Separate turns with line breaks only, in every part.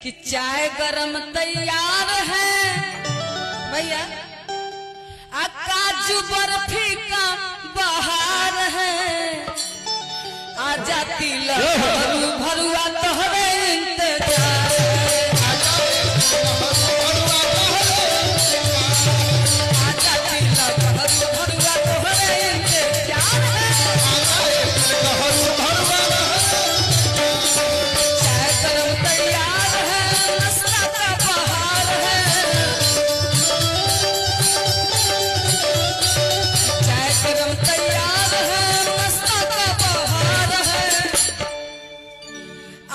कि चाय गरम तैयार है भैया, काजू बर्फी का बहार है, आजा तिलक भरुआ तोहरे इंतजार है, आजा तिलक भरुआ तोहरे इंतजार है, चाय गरम तैयार है, नाश्ता का बहार है, चाय गरम तैयार है, नाश्ता का बहार है,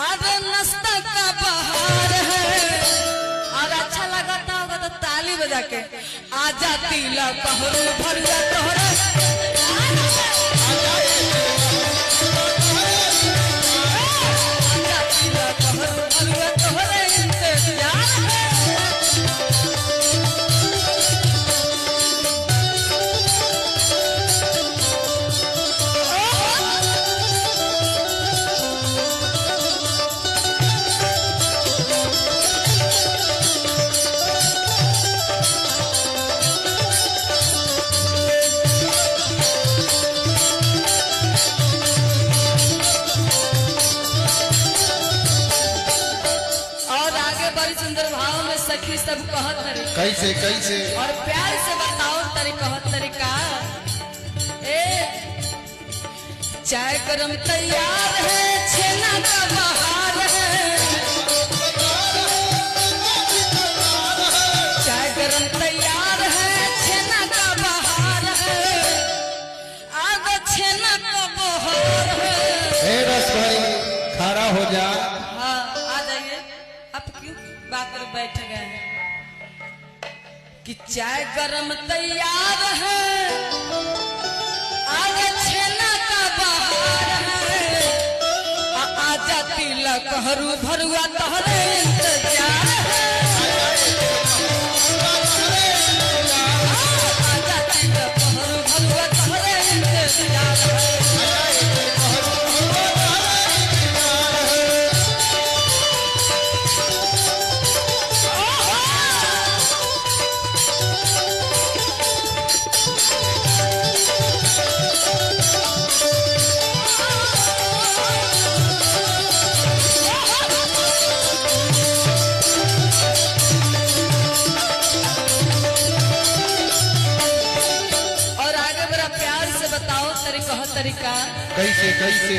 अरे नाश्ता का बहार है। और अच्छा लगता होगा तो ताली बजा के आजा तिलक भरुआ तोहरे, आजा तिलक भरुआ तोहरे इंतजार है। और आगे बड़ी सुंदर भाव में सखी सब कहत हरी,
कैसे कैसे
और प्यार से बताओ तरी कहत तरीका। ए चाय गरम तैयार है, छेना का बहार है, चाय गरम तैयार है, छेना का बहार है, आगे छेना का बहार है।
हे रस भाई खड़ा हो जा।
हाँ आ जाइए, अब क्यों बात कर बैठ गए हैं कि चाय गरम तैयार है, आगे छेना का बहार है, आजा तिलक भरुआ तोहरे इंतजार है, आजा तिलक भरुआ तोहरे इंतजार है। और आगे बड़ा प्यार से बताओ तरीका।
कैसे कैसे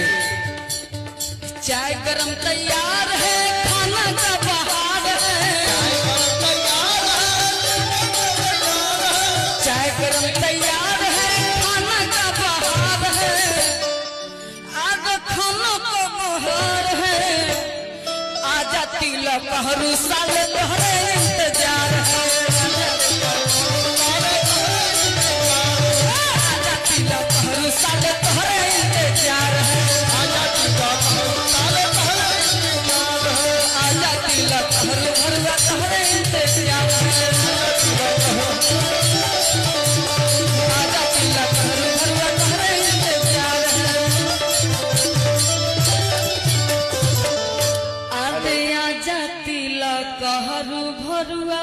चाय गरम तैयार है, खाना का बहार है, चाय गरम तैयार है, खाना का बहार है, आगे खाना का बहार है, आजा तिलक साले तोहरे इंतजार है, आजा तिलक साले तोहरे इंतजार है, आजा तिलक भरुआ तोहरे इंतजार है, आजा तिलक भरुआ तोहरे इंतजार है, आजा तिलक भरुआ